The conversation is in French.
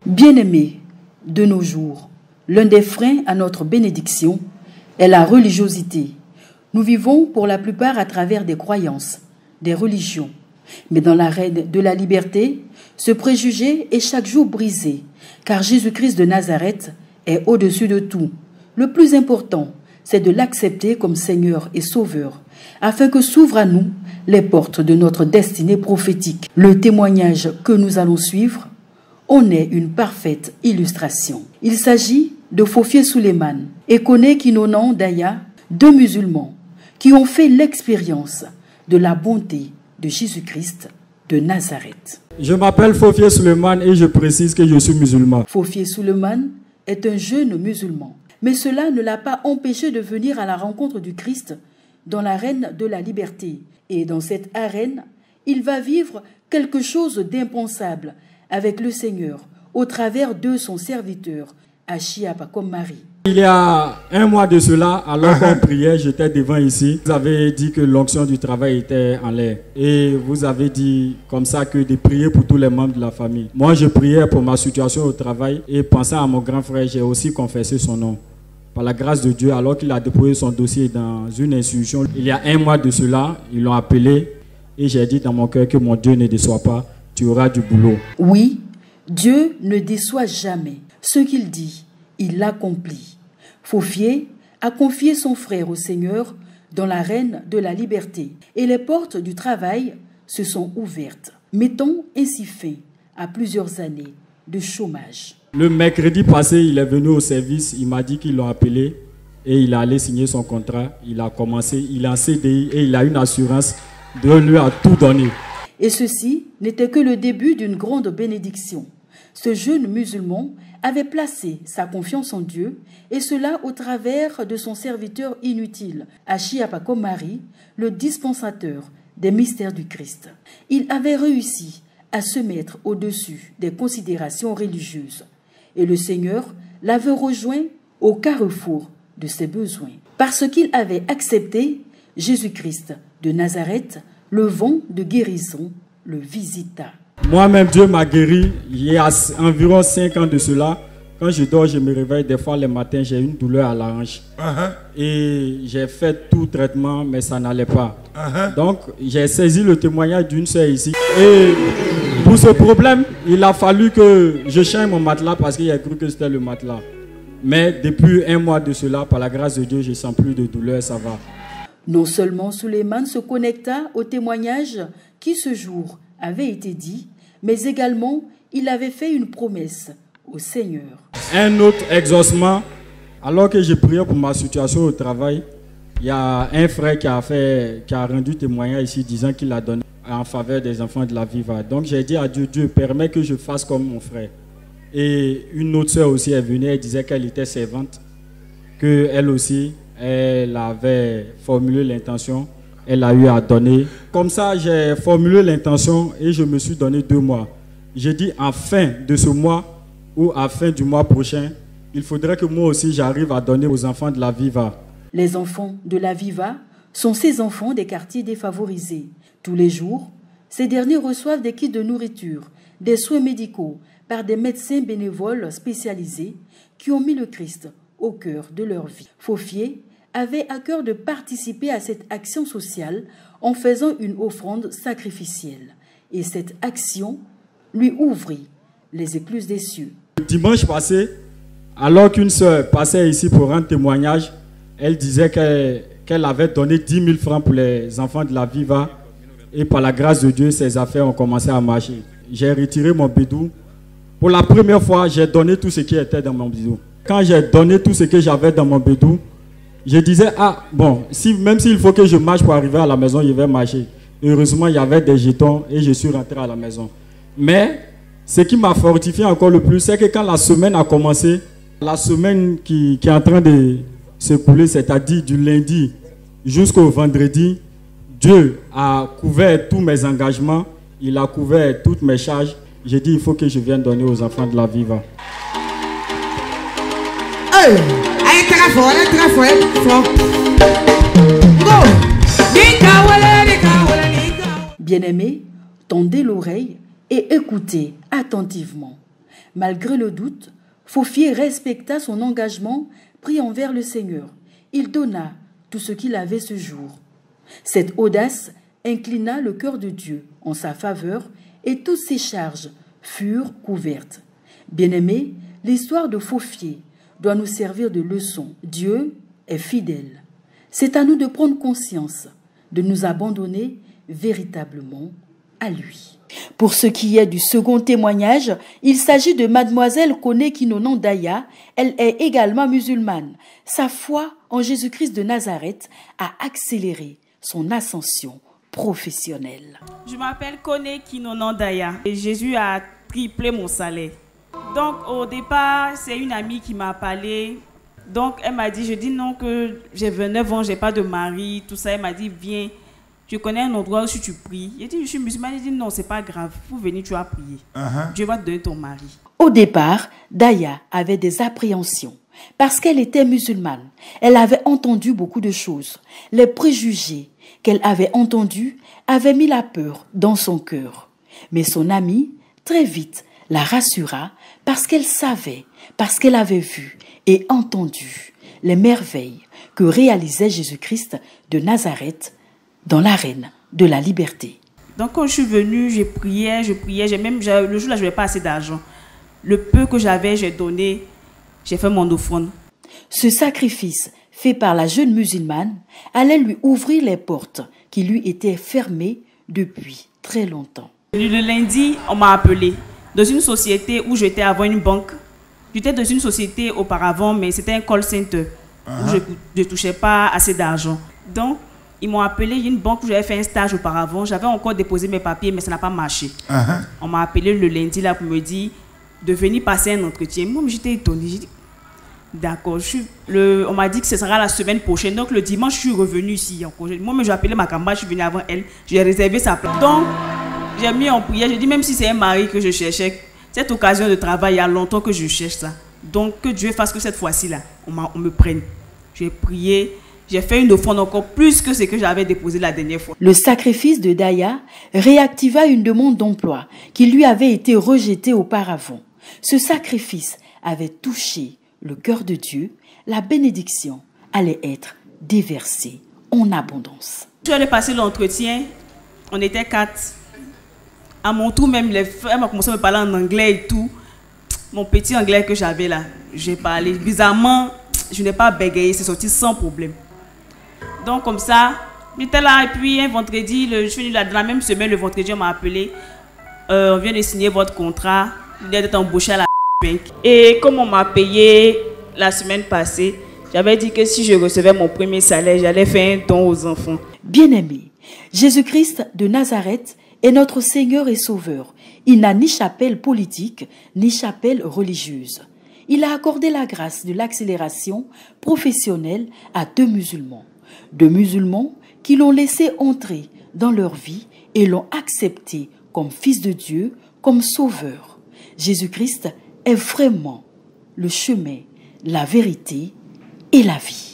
Bien-aimés, de nos jours, l'un des freins à notre bénédiction est la religiosité. Nous vivons pour la plupart à travers des croyances, des religions. Mais dans l'arène de la liberté, ce préjugé est chaque jour brisé, car Jésus-Christ de Nazareth est au-dessus de tout. Le plus important, c'est de l'accepter comme Seigneur et Sauveur, afin que s'ouvrent à nous les portes de notre destinée prophétique. Le témoignage que nous allons suivre en est une parfaite illustration. Il s'agit de Fofié Suleiman et Koné Kinonan Daya, deux musulmans qui ont fait l'expérience de la bonté de Jésus-Christ de Nazareth. Je m'appelle Fofié Suleiman et je précise que je suis musulman. Fofié Suleiman est un jeune musulman, mais cela ne l'a pas empêché de venir à la rencontre du Christ dans l'arène de la liberté. Et dans cette arène, il va vivre quelque chose d'impensable avec le Seigneur, au travers de son serviteur, Achiapa comme Marie. Il y a un mois de cela, alors qu'on priait, j'étais devant ici. Vous avez dit que l'onction du travail était en l'air. Et vous avez dit comme ça que de prier pour tous les membres de la famille. Moi, je priais pour ma situation au travail et pensant à mon grand frère, j'ai aussi confessé son nom. Par la grâce de Dieu, alors qu'il a déposé son dossier dans une institution, il y a un mois de cela, ils l'ont appelé et j'ai dit dans mon cœur que mon Dieu ne déçoit pas. Tu auras du boulot. Oui, Dieu ne déçoit jamais. Ce qu'il dit, il l'accomplit. Fofié a confié son frère au Seigneur dans l'arène de la liberté et les portes du travail se sont ouvertes, mettant ainsi fin à plusieurs années de chômage. Le mercredi passé, il est venu au service, il m'a dit qu'ils l'ont appelé et il a allé signer son contrat. Il a commencé, il est en CDI et il a une assurance de lui a tout donné. Et ceci n'était que le début d'une grande bénédiction. Ce jeune musulman avait placé sa confiance en Dieu, et cela au travers de son serviteur inutile, Achiapa comme Marie, le dispensateur des mystères du Christ. Il avait réussi à se mettre au-dessus des considérations religieuses, et le Seigneur l'avait rejoint au carrefour de ses besoins. Parce qu'il avait accepté Jésus-Christ de Nazareth, le vent de guérison le visita. Moi-même, Dieu m'a guéri il y a environ 5 ans de cela. Quand je dors, je me réveille. Des fois, le matin, j'ai une douleur à la hanche. Et j'ai fait tout traitement, mais ça n'allait pas. Donc, j'ai saisi le témoignage d'une sœur ici. Et pour ce problème, il a fallu que je change mon matelas parce qu'il a cru que c'était le matelas. Mais depuis un mois de cela, par la grâce de Dieu, je ne sens plus de douleur, ça va. Non seulement Suleiman se connecta au témoignage qui ce jour avait été dit, mais également il avait fait une promesse au Seigneur. Un autre exaucement, alors que je priais pour ma situation au travail, il y a un frère qui a rendu témoignage ici disant qu'il a donné en faveur des enfants de la Viva. Donc j'ai dit à Dieu, Dieu permet que je fasse comme mon frère. Et une autre sœur aussi est venue, elle disait qu'elle était servante, qu'elle aussi, elle avait formulé l'intention, elle a eu à donner. Comme ça, j'ai formulé l'intention et je me suis donné 2 mois. J'ai dit à fin de ce mois ou à fin du mois prochain, il faudrait que moi aussi j'arrive à donner aux enfants de la Viva. Les enfants de la Viva sont ces enfants des quartiers défavorisés. Tous les jours, ces derniers reçoivent des kits de nourriture, des soins médicaux par des médecins bénévoles spécialisés qui ont mis le Christ au cœur de leur vie. Fofié avait à cœur de participer à cette action sociale en faisant une offrande sacrificielle. Et cette action lui ouvrit les écluses des cieux. Dimanche passé, alors qu'une sœur passait ici pour rendre témoignage, elle disait qu'elle avait donné 10 000 francs pour les enfants de la Viva. Et par la grâce de Dieu, ses affaires ont commencé à marcher. J'ai retiré mon bidou. Pour la première fois, j'ai donné tout ce qui était dans mon bidou. Quand j'ai donné tout ce que j'avais dans mon bidou, je disais, ah bon, même s'il faut que je marche pour arriver à la maison, je vais marcher. Heureusement, il y avait des jetons et je suis rentré à la maison. Mais ce qui m'a fortifié encore le plus, c'est que quand la semaine a commencé, la semaine qui est en train de se couler, c'est-à-dire du lundi jusqu'au vendredi, Dieu a couvert tous mes engagements. il a couvert toutes mes charges. J'ai dit, il faut que je vienne donner aux enfants de la Viva. Elle est très fort, elle est très fort. Bien-aimés, tendez l'oreille et écoutez attentivement. Malgré le doute, Fofié respecta son engagement pris envers le Seigneur. Il donna tout ce qu'il avait ce jour. Cette audace inclina le cœur de Dieu en sa faveur et toutes ses charges furent couvertes. Bien-aimés, l'histoire de Fofié doit nous servir de leçon. Dieu est fidèle. C'est à nous de prendre conscience, de nous abandonner véritablement à lui. Pour ce qui est du second témoignage, il s'agit de mademoiselle Kone Kinonon Daya. Elle est également musulmane. Sa foi en Jésus-Christ de Nazareth a accéléré son ascension professionnelle. Je m'appelle Kone Kinonon Daya et Jésus a triplé mon salaire. Donc au départ, c'est une amie qui m'a parlé. Donc elle m'a dit, je dis non que j'ai 29 ans, j'ai pas de mari, tout ça. Elle m'a dit, viens. Tu connais un endroit où si tu pries. J'ai dit, je suis musulmane. Elle dit, non, c'est pas grave. Pour venir, tu vas prier. Dieu va te donner ton mari. Au départ, Daya avait des appréhensions. Parce qu'elle était musulmane, elle avait entendu beaucoup de choses. Les préjugés qu'elle avait entendus avaient mis la peur dans son cœur. Mais son amie, très vite, la rassura parce qu'elle savait, parce qu'elle avait vu et entendu les merveilles que réalisait Jésus-Christ de Nazareth dans l'arène de la liberté. Donc quand je suis venue, je priais, le jour-là, je n'avais pas assez d'argent. Le peu que j'avais, j'ai donné, j'ai fait mon offrande. Ce sacrifice fait par la jeune musulmane allait lui ouvrir les portes qui lui étaient fermées depuis très longtemps. Le lundi, on m'a appelé dans une société où j'étais avant une banque. J'étais dans une société auparavant, mais c'était un call center où je ne touchais pas assez d'argent. Donc, ils m'ont appelé, il y a une banque où j'avais fait un stage auparavant. J'avais encore déposé mes papiers, mais ça n'a pas marché. On m'a appelé le lundi là pour me dire de venir passer un entretien. Moi, j'étais étonnée. J'ai dit, d'accord. On m'a dit que ce sera la semaine prochaine. Donc, le dimanche, je suis revenue ici. Moi, j'ai appelé ma camarade, je suis venue avant elle. J'ai réservé sa place. Donc, j'ai mis en prière. J'ai dit, même si c'est un mari que je cherchais, cette occasion de travail, il y a longtemps que je cherche ça. Donc, que Dieu fasse que cette fois-ci-là, on me prenne. J'ai prié. J'ai fait une offrande encore plus que ce que j'avais déposé la dernière fois. Le sacrifice de Daya réactiva une demande d'emploi qui lui avait été rejetée auparavant. Ce sacrifice avait touché le cœur de Dieu. La bénédiction allait être déversée en abondance. Je suis allée passer l'entretien. On était 4. À mon tour, même, elle m'a commencé à me parler en anglais et tout. Mon petit anglais que j'avais là, j'ai parlé. Bizarrement, je n'ai pas bégayé, c'est sorti sans problème. Donc comme ça, j'étais là et puis un vendredi, je suis venue là dans la même semaine, le vendredi on m'a appelé. On vient de signer votre contrat, vous êtes embauché à la banque. Et comme on m'a payé la semaine passée, j'avais dit que si je recevais mon premier salaire, j'allais faire un don aux enfants. Bien-aimés, Jésus-Christ de Nazareth est notre Seigneur et Sauveur. Il n'a ni chapelle politique, ni chapelle religieuse. Il a accordé la grâce de l'accélération professionnelle à 2 musulmans. 2 musulmans qui l'ont laissé entrer dans leur vie et l'ont accepté comme fils de Dieu, comme sauveur. Jésus-Christ est vraiment le chemin, la vérité et la vie.